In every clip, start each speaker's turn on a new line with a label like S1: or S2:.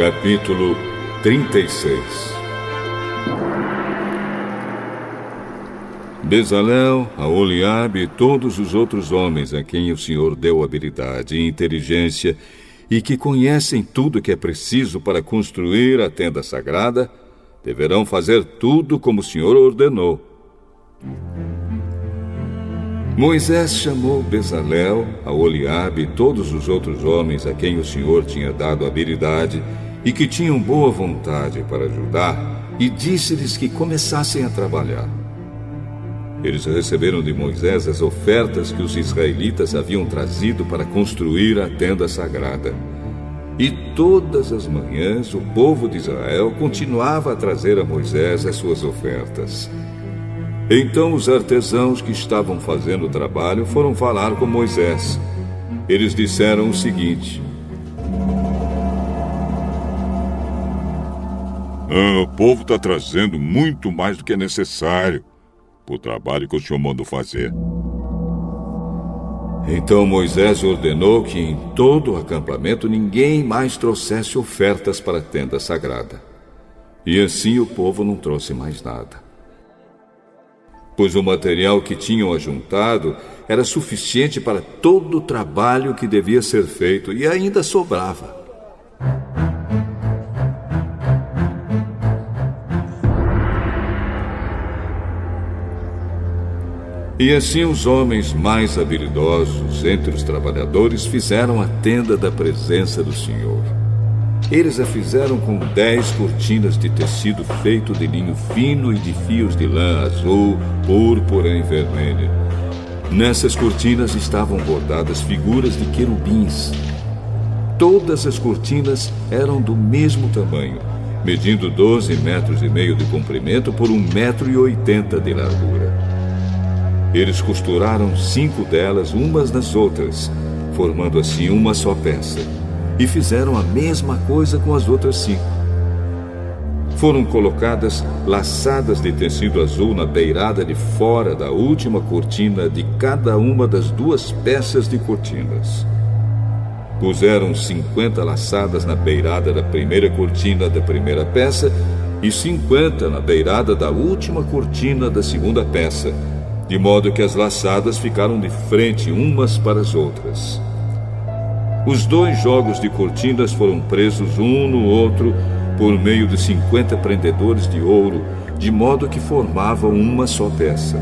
S1: Capítulo 36. Bezalel, Aholiabe e todos os outros homens a quem o Senhor deu habilidade e inteligência e que conhecem tudo que é preciso para construir a tenda sagrada, deverão fazer tudo como o Senhor ordenou. Moisés chamou Bezalel, Aholiabe e todos os outros homens a quem o Senhor tinha dado habilidade e que tinham boa vontade para ajudar, e disse-lhes que começassem a trabalhar. Eles receberam de Moisés as ofertas que os israelitas haviam trazido para construir a tenda sagrada. E todas as manhãs o povo de Israel continuava a trazer a Moisés as suas ofertas. Então os artesãos que estavam fazendo o trabalho foram falar com Moisés. Eles disseram o seguinte:
S2: o povo está trazendo muito mais do que é necessário para o trabalho que o senhor mandou fazer.
S1: Então Moisés ordenou que em todo o acampamento ninguém mais trouxesse ofertas para a tenda sagrada. E assim o povo não trouxe mais nada, pois o material que tinham ajuntado era suficiente para todo o trabalho que devia ser feito e ainda sobrava. E assim os homens mais habilidosos entre os trabalhadores fizeram a tenda da presença do Senhor. Eles a fizeram com 10 cortinas de tecido feito de linho fino e de fios de lã azul, púrpura e vermelha. Nessas cortinas estavam bordadas figuras de querubins. Todas as cortinas eram do mesmo tamanho, medindo 12,5 metros de comprimento por 1,80 metros de largura. Eles costuraram 5 delas umas nas outras, formando assim uma só peça. E fizeram a mesma coisa com as outras 5. Foram colocadas laçadas de tecido azul na beirada de fora da última cortina de cada uma das 2 peças de cortinas. Puseram 50 laçadas na beirada da primeira cortina da primeira peça e 50 na beirada da última cortina da segunda peça, de modo que as laçadas ficaram de frente umas para as outras. Os 2 jogos de cortinas foram presos um no outro por meio de 50 prendedores de ouro, de modo que formavam uma só peça.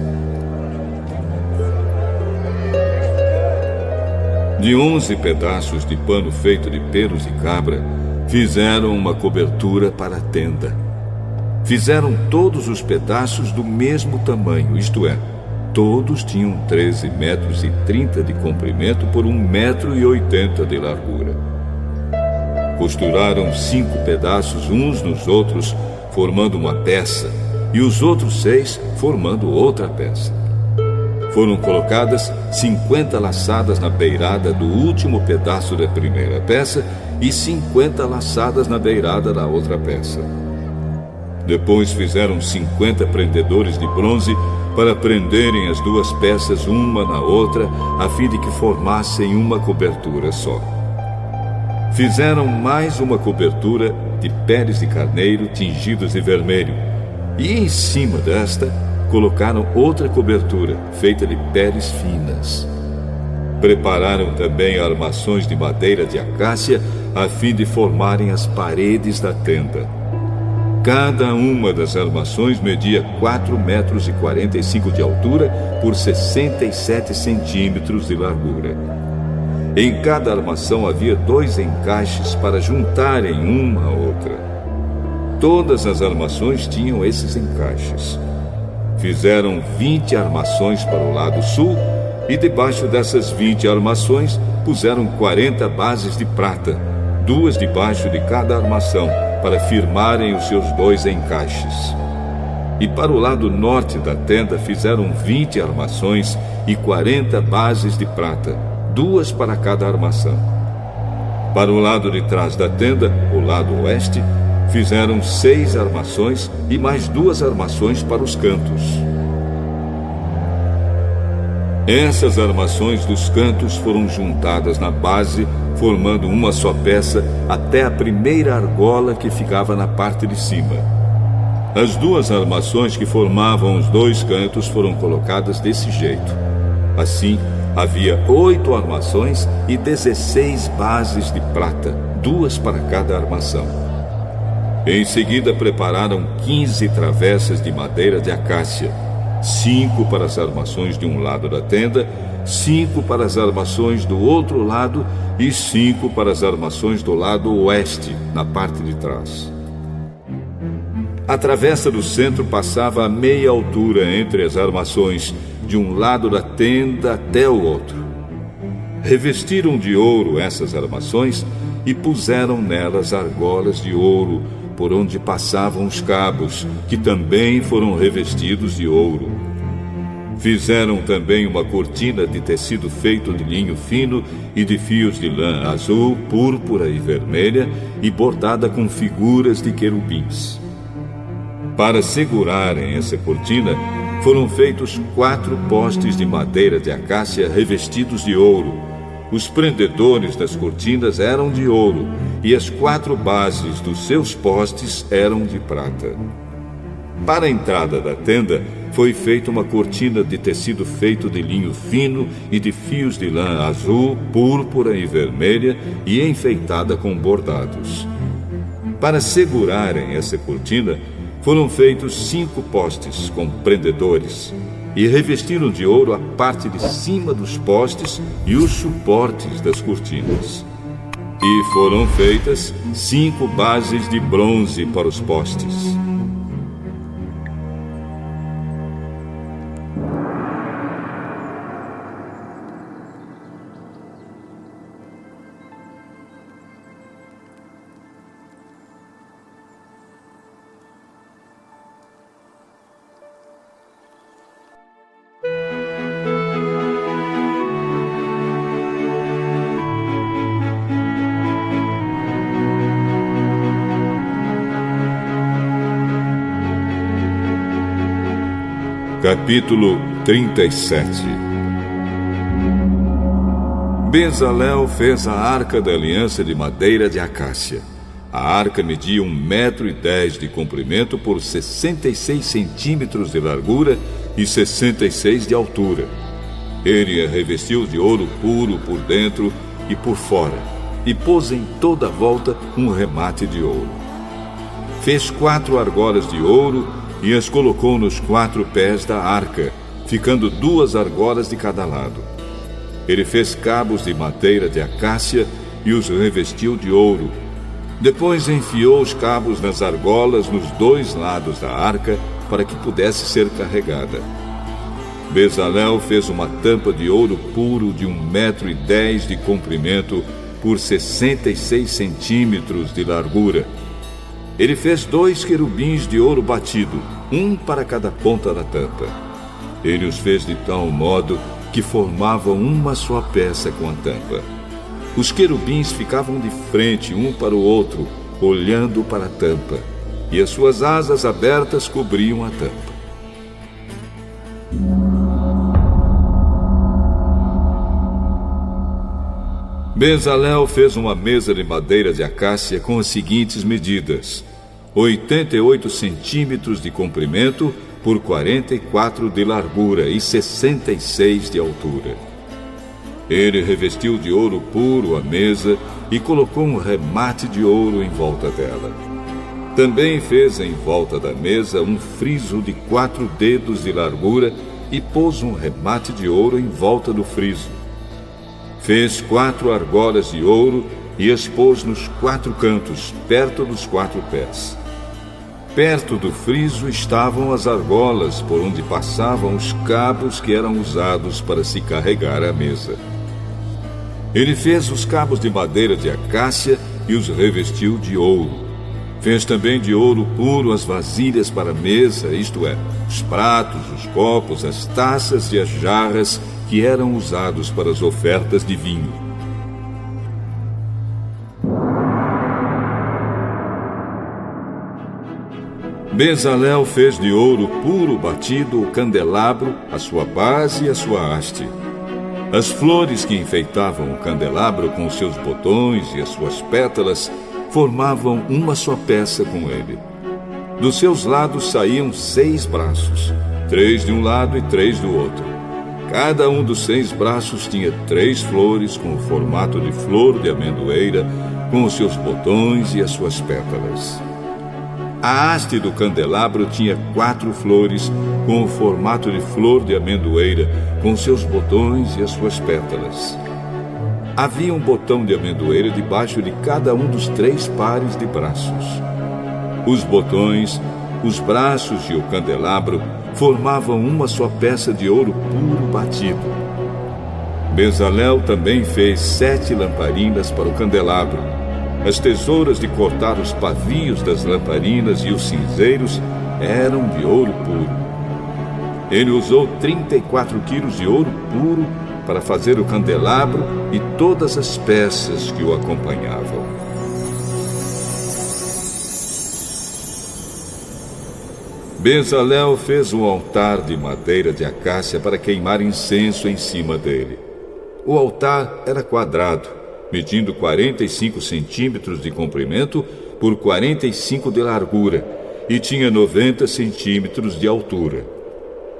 S1: De 11 pedaços de pano feito de pelos de cabra, fizeram uma cobertura para a tenda. Fizeram todos os pedaços do mesmo tamanho, isto é, todos tinham 13,30 metros de comprimento por 1,80 metro de largura. Costuraram 5 pedaços uns nos outros, formando uma peça, e os outros 6 formando outra peça. Foram colocadas 50 laçadas na beirada do último pedaço da primeira peça e 50 laçadas na beirada da outra peça. Depois fizeram 50 prendedores de bronze para prenderem as 2 peças uma na outra, a fim de que formassem uma cobertura só. Fizeram mais uma cobertura de peles de carneiro tingidos de vermelho, e em cima desta colocaram outra cobertura feita de peles finas. Prepararam também armações de madeira de acácia, a fim de formarem as paredes da tenda. Cada uma das armações media 4,45 metros de altura por 67 centímetros de largura. Em cada armação havia 2 encaixes para juntarem uma à outra. Todas as armações tinham esses encaixes. Fizeram 20 armações para o lado sul e debaixo dessas 20 armações puseram 40 bases de prata, 2 debaixo de cada armação, para firmarem os seus 2 encaixes. E para o lado norte da tenda fizeram 20 armações e 40 bases de prata, 2 para cada armação. Para o lado de trás da tenda, o lado oeste, fizeram 6 armações e mais 2 armações para os cantos. Essas armações dos cantos foram juntadas na base formando uma só peça até a primeira argola que ficava na parte de cima. As duas armações que formavam os dois cantos foram colocadas desse jeito. Assim, havia 8 armações e 16 bases de prata, 2 para cada armação. Em seguida, prepararam 15 travessas de madeira de acácia, 5 para as armações de um lado da tenda, 5 para as armações do outro lado e 5 para as armações do lado oeste, na parte de trás. A travessa do centro passava a meia altura entre as armações, de um lado da tenda até o outro. Revestiram de ouro essas armações e puseram nelas argolas de ouro, por onde passavam os cabos, que também foram revestidos de ouro. Fizeram também uma cortina de tecido feito de linho fino e de fios de lã azul, púrpura e vermelha, e bordada com figuras de querubins. Para segurarem essa cortina, foram feitos 4 postes de madeira de acácia revestidos de ouro. Os prendedores das cortinas eram de ouro, e as 4 bases dos seus postes eram de prata. Para a entrada da tenda, foi feita uma cortina de tecido feito de linho fino e de fios de lã azul, púrpura e vermelha, e enfeitada com bordados. Para segurarem essa cortina, foram feitos 5 postes com prendedores, e revestiram de ouro a parte de cima dos postes e os suportes das cortinas. E foram feitas 5 bases de bronze para os postes. Capítulo 37. Bezalel fez a arca da aliança de madeira de acácia. A arca media 1,10 m de comprimento por 66 centímetros de largura e 66 de altura. Ele a revestiu de ouro puro por dentro e por fora, e pôs em toda a volta um remate de ouro. Fez 4 argolas de ouro e as colocou nos 4 pés da arca, ficando 2 argolas de cada lado. Ele fez cabos de madeira de acácia e os revestiu de ouro. Depois enfiou os cabos nas argolas nos 2 lados da arca, para que pudesse ser carregada. Bezalel fez uma tampa de ouro puro de 1,10 m de comprimento por 66 centímetros de largura. Ele fez 2 querubins de ouro batido, um para cada ponta da tampa. Ele os fez de tal modo que formavam uma só peça com a tampa. Os querubins ficavam de frente um para o outro, olhando para a tampa, e as suas asas abertas cobriam a tampa. Bezalel fez uma mesa de madeira de acácia com as seguintes medidas: 88 centímetros de comprimento por 44 de largura e 66 de altura. Ele revestiu de ouro puro a mesa e colocou um remate de ouro em volta dela. Também fez em volta da mesa um friso de 4 dedos de largura e pôs um remate de ouro em volta do friso. Fez 4 argolas de ouro e as pôs nos 4 cantos, perto dos 4 pés. Perto do friso estavam as argolas por onde passavam os cabos que eram usados para se carregar a mesa. Ele fez os cabos de madeira de acácia e os revestiu de ouro. Fez também de ouro puro as vasilhas para a mesa, isto é, os pratos, os copos, as taças e as jarras que eram usados para as ofertas de vinho. Bezalel fez de ouro puro batido o candelabro, a sua base e a sua haste. As flores que enfeitavam o candelabro com os seus botões e as suas pétalas formavam uma só peça com ele. Dos seus lados saíam 6 braços, 3 de um lado e 3 do outro. Cada um dos 6 braços tinha 3 flores com o formato de flor de amendoeira, com os seus botões e as suas pétalas. A haste do candelabro tinha 4 flores com o formato de flor de amendoeira, com seus botões e as suas pétalas. Havia um botão de amendoeira debaixo de cada um dos 3 pares de braços. Os botões, os braços e o candelabro formavam uma só peça de ouro puro batido. Bezalel também fez 7 lamparinas para o candelabro. As tesouras de cortar os pavios das lamparinas e os cinzeiros eram de ouro puro. Ele usou 34 quilos de ouro puro para fazer o candelabro e todas as peças que o acompanhavam. Bezalel fez um altar de madeira de acácia para queimar incenso em cima dele. O altar era quadrado, medindo 45 centímetros de comprimento por 45 de largura e tinha 90 centímetros de altura.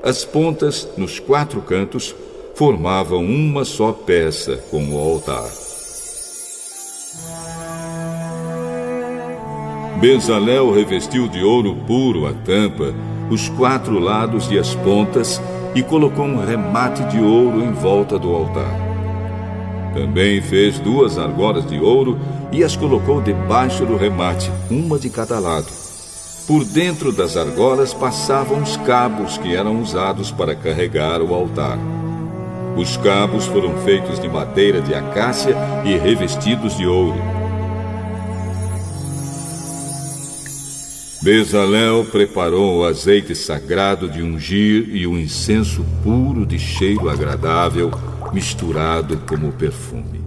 S1: As pontas, nos 4 cantos, formavam uma só peça com o altar. Bezalel revestiu de ouro puro a tampa, os 4 lados e as pontas e colocou um remate de ouro em volta do altar. Também fez 2 argolas de ouro e as colocou debaixo do remate, uma de cada lado. Por dentro das argolas passavam os cabos que eram usados para carregar o altar. Os cabos foram feitos de madeira de acácia e revestidos de ouro. Bezalel preparou o azeite sagrado de ungir e o incenso puro de cheiro agradável, misturado como perfume.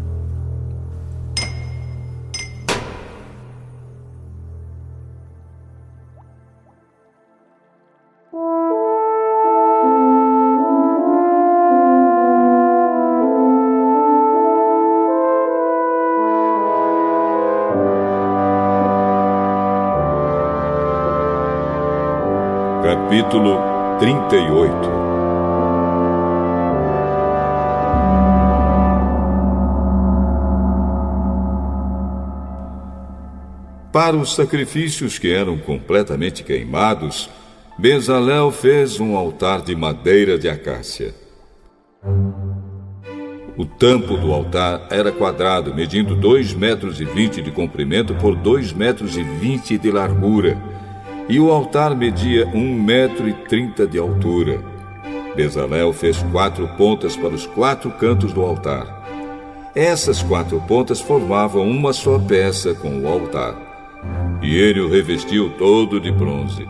S1: Capítulo 38. Para os sacrifícios que eram completamente queimados, Bezalel fez um altar de madeira de acácia. O tampo do altar era quadrado, medindo 2,20 metros de comprimento por 2,20 metros de largura, e o altar media 1,30 metro de altura. Bezalel fez 4 pontas para os 4 cantos do altar. Essas 4 pontas formavam uma só peça com o altar. E ele o revestiu todo de bronze.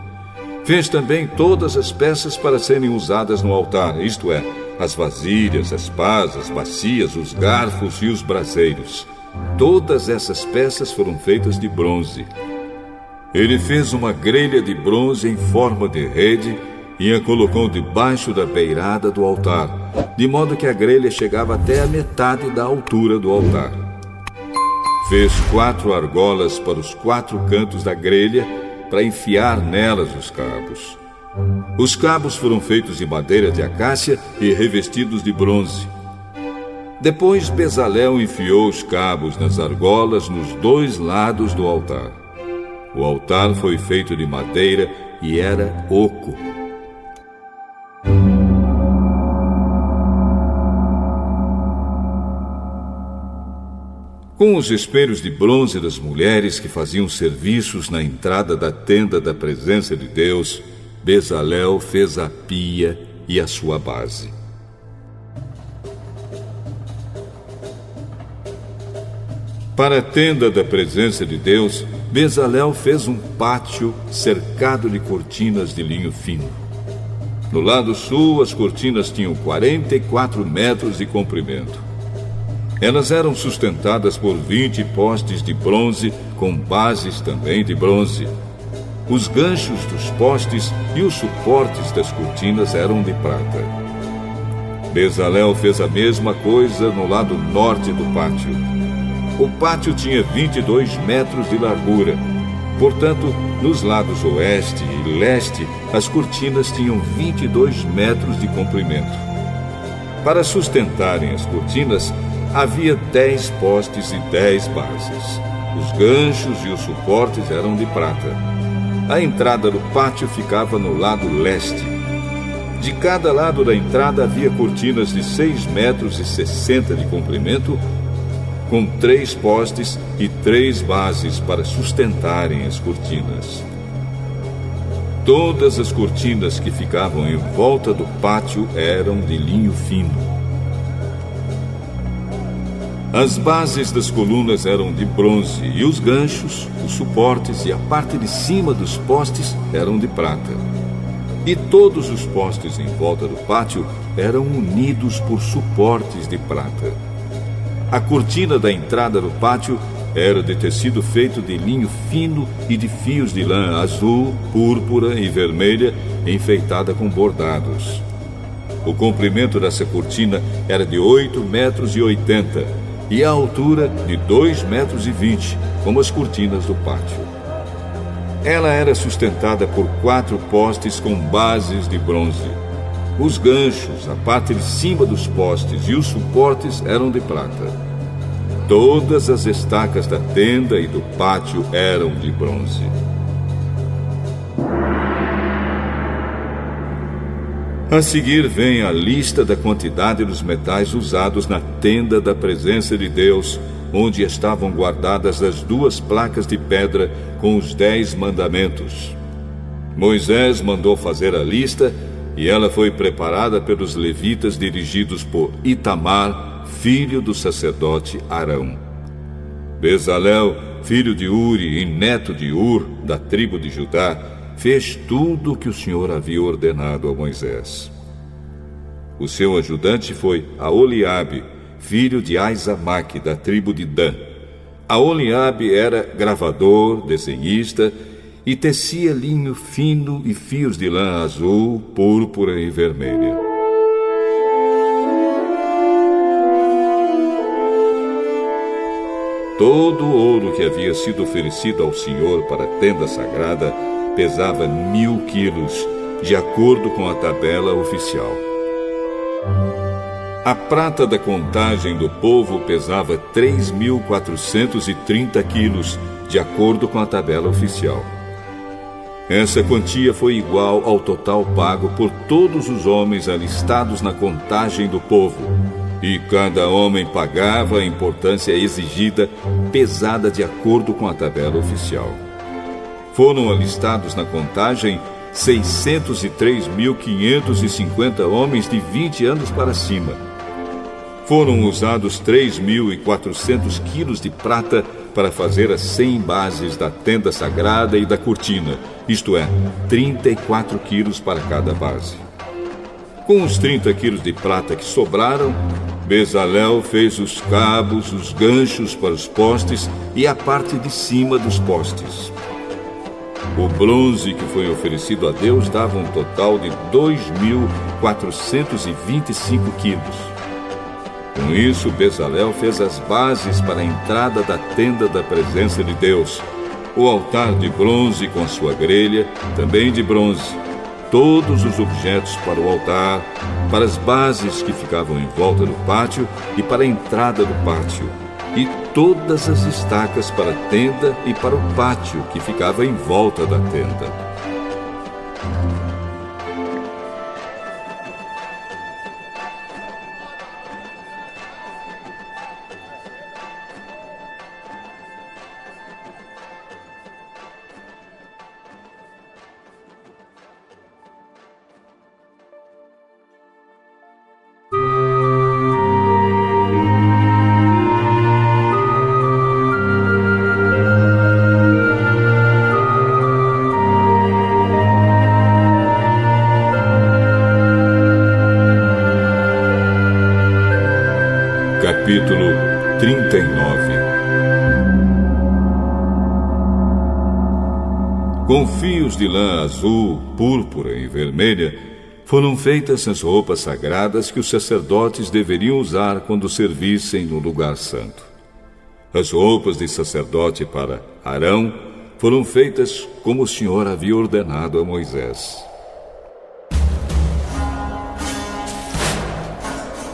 S1: Fez também todas as peças para serem usadas no altar, isto é, as vasilhas, as pás, as bacias, os garfos e os braseiros. Todas essas peças foram feitas de bronze. Ele fez uma grelha de bronze em forma de rede e a colocou debaixo da beirada do altar, de modo que a grelha chegava até a metade da altura do altar. Fez 4 argolas para os 4 cantos da grelha para enfiar nelas os cabos. Os cabos foram feitos de madeira de acácia e revestidos de bronze. Depois Bezalel enfiou os cabos nas argolas nos 2 lados do altar. O altar foi feito de madeira e era oco. Com os espelhos de bronze das mulheres que faziam serviços na entrada da tenda da presença de Deus, Bezalel fez a pia e a sua base. Para a tenda da presença de Deus, Bezalel fez um pátio cercado de cortinas de linho fino. No lado sul, as cortinas tinham 44 metros de comprimento. Elas eram sustentadas por 20 postes de bronze, com bases também de bronze. Os ganchos dos postes e os suportes das cortinas eram de prata. Bezalel fez a mesma coisa no lado norte do pátio. O pátio tinha 22 metros de largura. Portanto, nos lados oeste e leste, as cortinas tinham 22 metros de comprimento. Para sustentarem as cortinas, havia 10 postes e 10 bases. Os ganchos e os suportes eram de prata. A entrada do pátio ficava no lado leste. De cada lado da entrada havia cortinas de 6,60 metros de comprimento, com 3 postes e 3 bases para sustentarem as cortinas. Todas as cortinas que ficavam em volta do pátio eram de linho fino. As bases das colunas eram de bronze e os ganchos, os suportes e a parte de cima dos postes eram de prata. E todos os postes em volta do pátio eram unidos por suportes de prata. A cortina da entrada do pátio era de tecido feito de linho fino e de fios de lã azul, púrpura e vermelha, enfeitada com bordados. O comprimento dessa cortina era de 8,80 metros e a altura de 2,20 metros, como as cortinas do pátio. Ela era sustentada por 4 postes com bases de bronze. Os ganchos, a parte de cima dos postes e os suportes eram de prata. Todas as estacas da tenda e do pátio eram de bronze. A seguir vem a lista da quantidade dos metais usados na tenda da presença de Deus, onde estavam guardadas as 2 placas de pedra com os 10 mandamentos. Moisés mandou fazer a lista e ela foi preparada pelos levitas dirigidos por Itamar, filho do sacerdote Arão. Bezalel, filho de Uri e neto de Ur, da tribo de Judá, fez tudo o que o Senhor havia ordenado a Moisés. O seu ajudante foi Aholiabe, filho de Aizamaque, da tribo de Dan. Aholiabe era gravador, desenhista e tecia linho fino e fios de lã azul, púrpura e vermelha. Todo o ouro que havia sido oferecido ao Senhor para a tenda sagrada pesava 1.000 quilos, de acordo com a tabela oficial. A prata da contagem do povo pesava 3.430 quilos, de acordo com a tabela oficial. Essa quantia foi igual ao total pago por todos os homens alistados na contagem do povo, e cada homem pagava a importância exigida, pesada de acordo com a tabela oficial. Foram alistados na contagem 603.550 homens de 20 anos para cima. Foram usados 3.400 quilos de prata para fazer as 100 bases da tenda sagrada e da cortina, isto é, 34 quilos para cada base. Com os 30 quilos de prata que sobraram, Bezalel fez os cabos, os ganchos para os postes e a parte de cima dos postes. O bronze que foi oferecido a Deus dava um total de 2.425 quilos. Com isso, Bezalel fez as bases para a entrada da tenda da presença de Deus, o altar de bronze com sua grelha, também de bronze, todos os objetos para o altar, para as bases que ficavam em volta do pátio e para a entrada do pátio, e todas as estacas para a tenda e para o pátio que ficava em volta da tenda. Capítulo 39. Com fios de lã azul, púrpura e vermelha, foram feitas as roupas sagradas que os sacerdotes deveriam usar quando servissem no lugar santo. As roupas de sacerdote para Arão foram feitas como o Senhor havia ordenado a Moisés.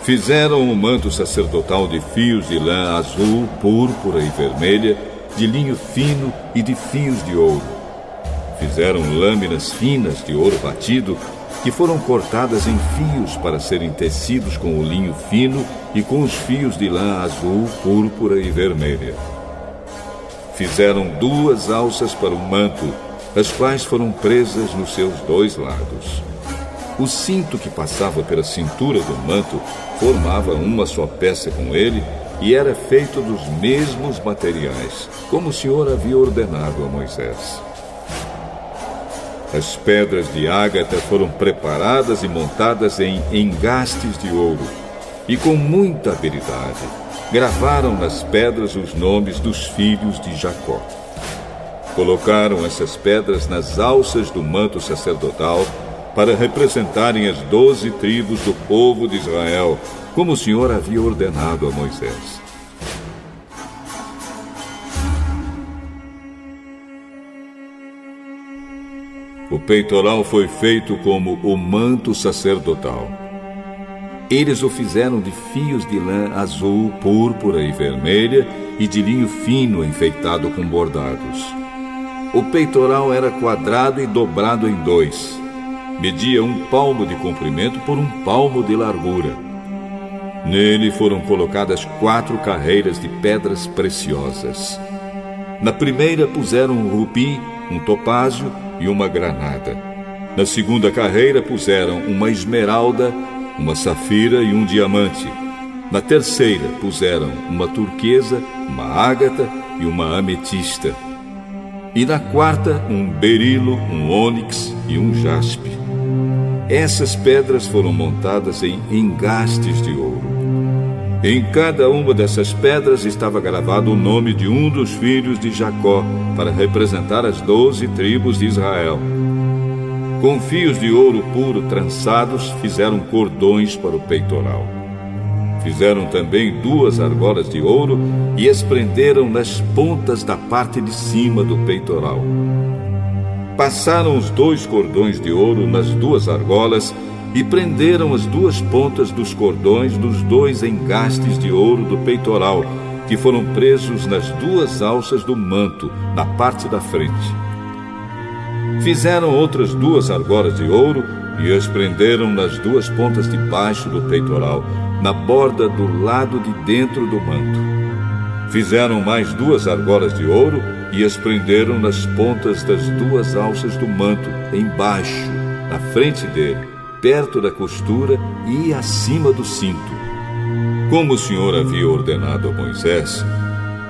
S1: Fizeram um manto sacerdotal de fios de lã azul, púrpura e vermelha, de linho fino e de fios de ouro. Fizeram lâminas finas de ouro batido, que foram cortadas em fios para serem tecidos com o linho fino e com os fios de lã azul, púrpura e vermelha. Fizeram 2 alças para o manto, as quais foram presas nos seus 2 lados. O cinto que passava pela cintura do manto formava uma só peça com ele e era feito dos mesmos materiais, como o Senhor havia ordenado a Moisés. As pedras de ágata foram preparadas e montadas em engastes de ouro, e com muita habilidade gravaram nas pedras os nomes dos filhos de Jacó. Colocaram essas pedras nas alças do manto sacerdotal para representarem as 12 tribos do povo de Israel, como o Senhor havia ordenado a Moisés. O peitoral foi feito como o manto sacerdotal. Eles o fizeram de fios de lã azul, púrpura e vermelha e de linho fino enfeitado com bordados. O peitoral era quadrado e dobrado em 2. Media 1 palmo de comprimento por 1 palmo de largura. Nele foram colocadas 4 carreiras de pedras preciosas. Na primeira puseram um rubi, um topázio e uma granada. Na segunda carreira puseram uma esmeralda, uma safira e um diamante. Na terceira puseram uma turquesa, uma ágata e uma ametista. E na quarta um berilo, um ônix e um jaspe. Essas pedras foram montadas em engastes de ouro. Em cada uma dessas pedras estava gravado o nome de um dos filhos de Jacó, para representar as 12 tribos de Israel. Com fios de ouro puro trançados, fizeram cordões para o peitoral. Fizeram também 2 argolas de ouro e as prenderam nas pontas da parte de cima do peitoral. Passaram os 2 cordões de ouro nas 2 argolas e prenderam as 2 pontas dos cordões dos 2 engastes de ouro do peitoral, que foram presos nas 2 alças do manto, na parte da frente. Fizeram outras 2 argolas de ouro e as prenderam nas 2 pontas de baixo do peitoral, na borda do lado de dentro do manto. Fizeram mais 2 argolas de ouro e as prenderam nas pontas das 2 alças do manto, embaixo, na frente dele, perto da costura e acima do cinto. Como o Senhor havia ordenado a Moisés,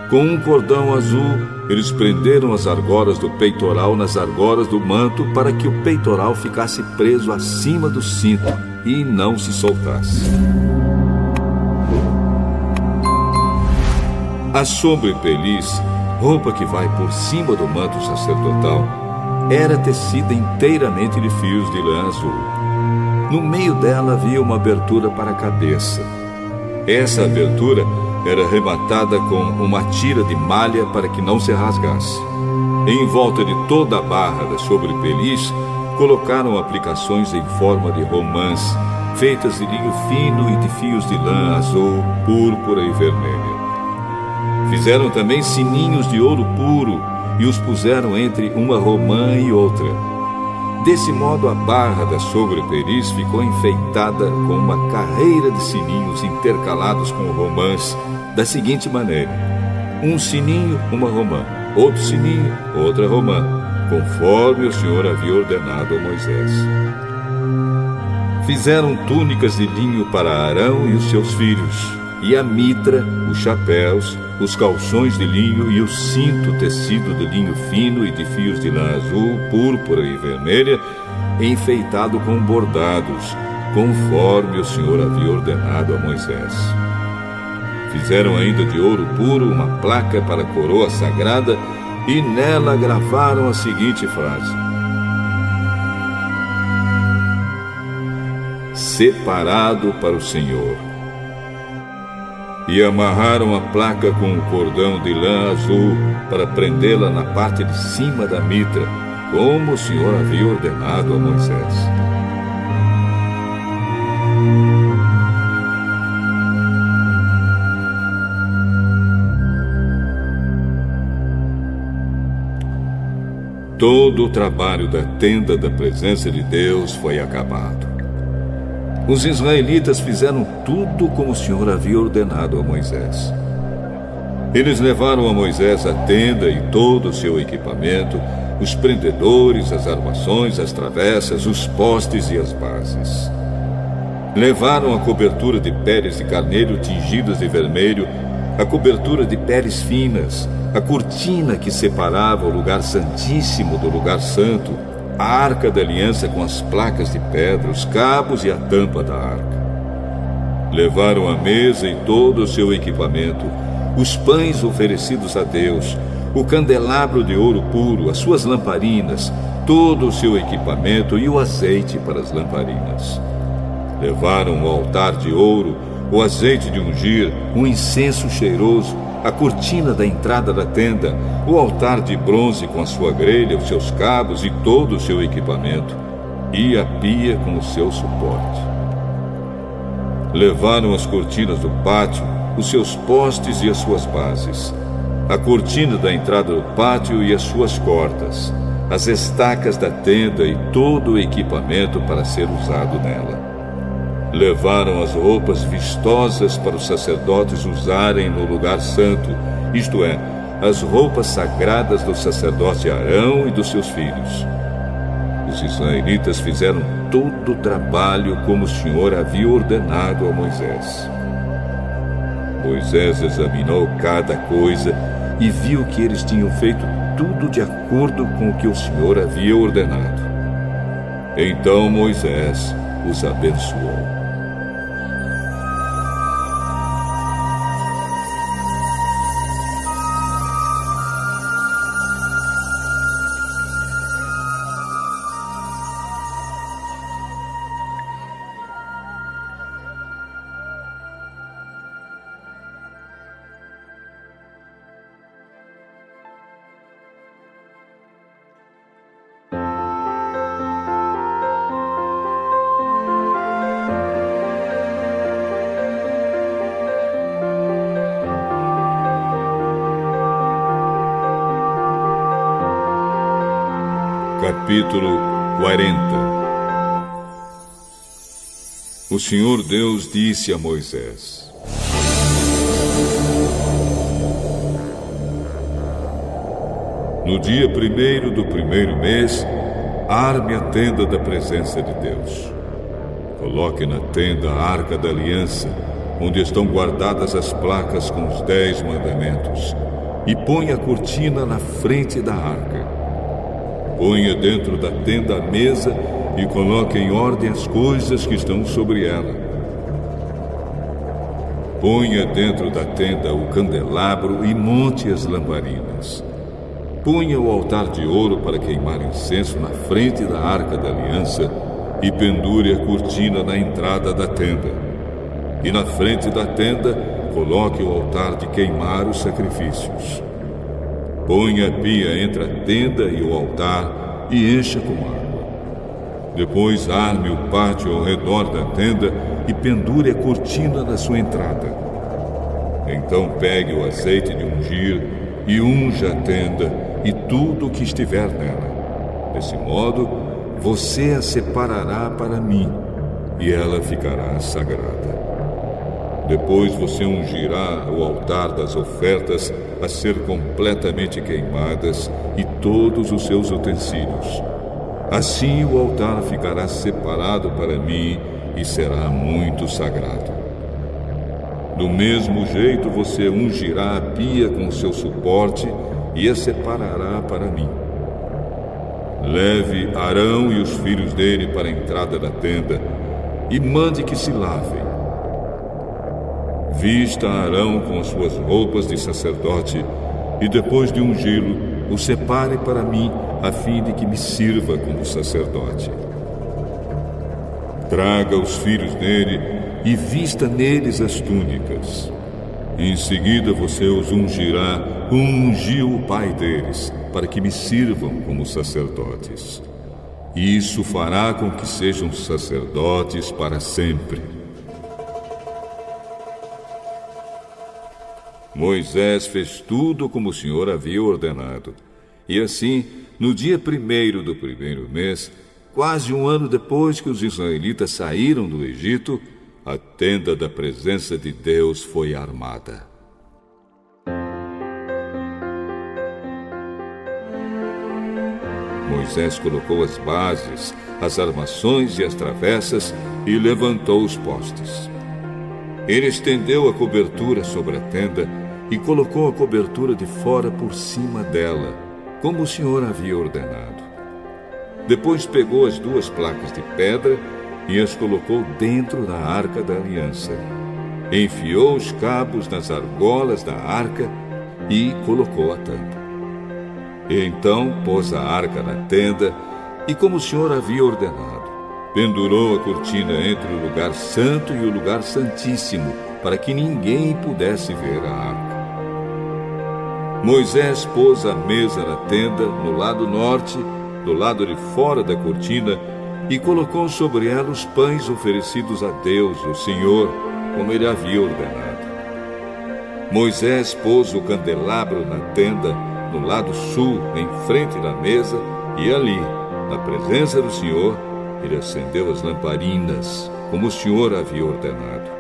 S1: com um cordão azul, eles prenderam as argolas do peitoral nas argolas do manto para que o peitoral ficasse preso acima do cinto e não se soltasse. A sobrepeliz, roupa que vai por cima do manto sacerdotal, era tecida inteiramente de fios de lã azul. No meio dela havia uma abertura para a cabeça. Essa abertura era rematada com uma tira de malha para que não se rasgasse. Em volta de toda a barra da sobrepeliz, colocaram aplicações em forma de romãs, feitas de linho fino e de fios de lã azul, púrpura e vermelha. Fizeram também sininhos de ouro puro e os puseram entre uma romã e outra. Desse modo, a barra da sobrepeliz ficou enfeitada com uma carreira de sininhos intercalados com romãs, da seguinte maneira: um sininho, uma romã, outro sininho, outra romã, conforme o Senhor havia ordenado a Moisés. Fizeram túnicas de linho para Arão e os seus filhos, e a mitra, os chapéus, os calções de linho e o cinto tecido de linho fino e de fios de lã azul, púrpura e vermelha, enfeitado com bordados, conforme o Senhor havia ordenado a Moisés. Fizeram ainda de ouro puro uma placa para a coroa sagrada e nela gravaram a seguinte frase: separado para o Senhor. E amarraram a placa com um cordão de lã azul para prendê-la na parte de cima da mitra, como o Senhor havia ordenado a Moisés. Todo o trabalho da tenda da presença de Deus foi acabado. Os israelitas fizeram tudo como o Senhor havia ordenado a Moisés. Eles levaram a Moisés a tenda e todo o seu equipamento, os prendedores, as armações, as travessas, os postes e as bases. Levaram a cobertura de peles de carneiro tingidas de vermelho, a cobertura de peles finas, a cortina que separava o lugar santíssimo do lugar santo, a arca da aliança com as placas de pedra, os cabos e a tampa da arca. Levaram a mesa e todo o seu equipamento, os pães oferecidos a Deus, o candelabro de ouro puro, as suas lamparinas, todo o seu equipamento e o azeite para as lamparinas. Levaram o altar de ouro, o azeite de ungir, o incenso cheiroso, a cortina da entrada da tenda, o altar de bronze com a sua grelha, os seus cabos e todo o seu equipamento, e a pia com o seu suporte. Levaram as cortinas do pátio, os seus postes e as suas bases, a cortina da entrada do pátio e as suas cordas, as estacas da tenda e todo o equipamento para ser usado nela. Levaram as roupas vistosas para os sacerdotes usarem no lugar santo, isto é, as roupas sagradas do sacerdote Arão e dos seus filhos. Os israelitas fizeram todo o trabalho como o Senhor havia ordenado a Moisés. Moisés examinou cada coisa e viu que eles tinham feito tudo de acordo com o que o Senhor havia ordenado. Então Moisés os abençoou. Capítulo 40. O Senhor Deus disse a Moisés: No dia 1º do primeiro mês, arme a tenda da presença de Deus. Coloque na tenda a arca da aliança, onde estão guardadas as placas com os 10 mandamentos, e ponha a cortina na frente da arca. Ponha dentro da tenda a mesa e coloque em ordem as coisas que estão sobre ela. Ponha dentro da tenda o candelabro e monte as lamparinas. Ponha o altar de ouro para queimar incenso na frente da arca da aliança e pendure a cortina na entrada da tenda. E na frente da tenda, coloque o altar de queimar os sacrifícios. Ponha a pia entre a tenda e o altar e encha com água. Depois arme o pátio ao redor da tenda e pendure a cortina na sua entrada. Então pegue o azeite de ungir e unja a tenda e tudo o que estiver nela. Desse modo, você a separará para mim e ela ficará sagrada. Depois você ungirá o altar das ofertas a ser completamente queimadas e todos os seus utensílios. Assim o altar ficará separado para mim e será muito sagrado. Do mesmo jeito você ungirá a pia com seu suporte e a separará para mim. Leve Arão e os filhos dele para a entrada da tenda e mande que se lavem. Vista Arão com as suas roupas de sacerdote e depois de ungí-lo, o separe para mim, a fim de que me sirva como sacerdote. traga os filhos dele e vista neles as túnicas. Em seguida você os ungirá como ungiu o pai deles, para que me sirvam como sacerdotes. Isso fará com que sejam sacerdotes para sempre. Moisés fez tudo como o Senhor havia ordenado. E assim, no dia 1º do primeiro mês, quase um ano depois que os israelitas saíram do Egito, a tenda da presença de Deus foi armada. Moisés colocou as bases, as armações e as travessas e levantou os postes. Ele estendeu a cobertura sobre a tenda e colocou a cobertura de fora por cima dela, como o Senhor havia ordenado. Depois pegou as 2 placas de pedra e as colocou dentro da arca da aliança. Enfiou os cabos nas argolas da arca e colocou a tampa. Então pôs a arca na tenda e, como o Senhor havia ordenado, pendurou a cortina entre o lugar santo e o lugar santíssimo, para que ninguém pudesse ver a arca. Moisés pôs a mesa na tenda, no lado norte, do lado de fora da cortina, e colocou sobre ela os pães oferecidos a Deus, o Senhor, como ele havia ordenado. Moisés pôs o candelabro na tenda, no lado sul, em frente da mesa, e ali, na presença do Senhor, ele acendeu as lamparinas, como o Senhor havia ordenado.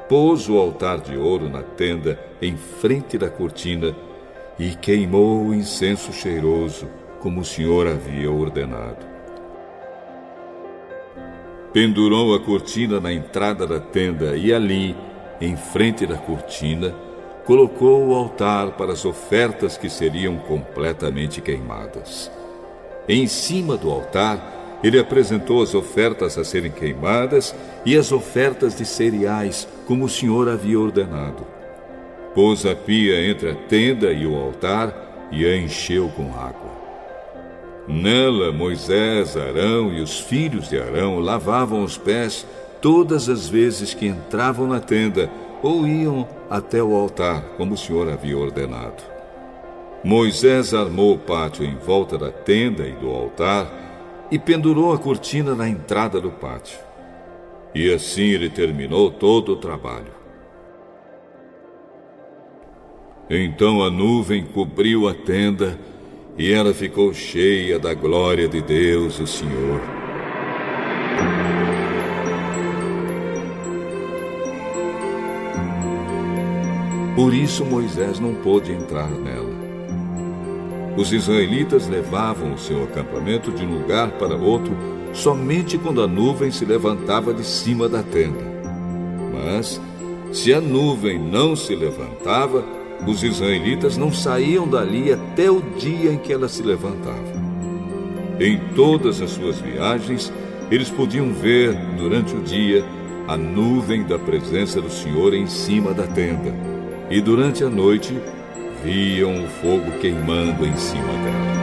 S1: Pôs o altar de ouro na tenda, em frente da cortina, e queimou o incenso cheiroso, como o Senhor havia ordenado. Pendurou a cortina na entrada da tenda e ali, em frente da cortina, colocou o altar para as ofertas que seriam completamente queimadas. Em cima do altar, ele apresentou as ofertas a serem queimadas e as ofertas de cereais, como o Senhor havia ordenado. Pôs a pia entre a tenda e o altar e a encheu com água. Nela, Moisés, Arão e os filhos de Arão lavavam os pés todas as vezes que entravam na tenda ou iam até o altar, como o Senhor havia ordenado. Moisés armou o pátio em volta da tenda e do altar e pendurou a cortina na entrada do pátio. E assim ele terminou todo o trabalho. Então a nuvem cobriu a tenda e ela ficou cheia da glória de Deus, o Senhor. Por isso Moisés não pôde entrar nela. Os israelitas levavam o seu acampamento de um lugar para outro somente quando a nuvem se levantava de cima da tenda. Mas, se a nuvem não se levantava, os israelitas não saíam dali até o dia em que ela se levantava. Em todas as suas viagens, eles podiam ver, durante o dia, a nuvem da presença do Senhor em cima da tenda. E durante a noite, viam o fogo queimando em cima dela.